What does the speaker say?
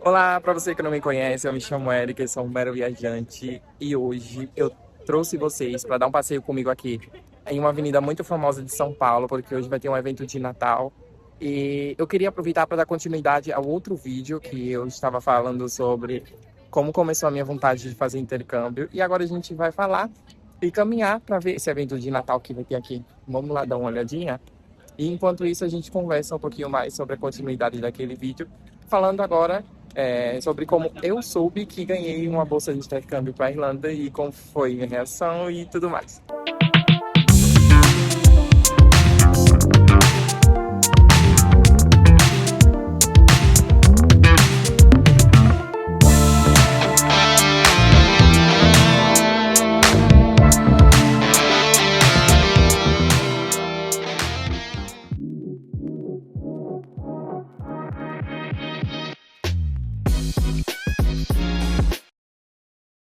Olá, para você que não me conhece, eu me chamo Eric, eu sou um mero viajante e hoje eu trouxe vocês para dar um passeio comigo aqui em uma avenida muito famosa de São Paulo, porque hoje vai ter um evento de Natal. E eu queria aproveitar para dar continuidade ao outro vídeo que eu estava falando sobre como começou a minha vontade de fazer intercâmbio. E agora a gente vai falar e caminhar para ver esse evento de Natal que vai ter aqui. Vamos lá dar uma olhadinha? E enquanto isso, a gente conversa um pouquinho mais sobre a continuidade daquele vídeo, falando agora sobre como eu soube que ganhei uma bolsa de intercâmbio para a Irlanda e como foi minha reação e tudo mais.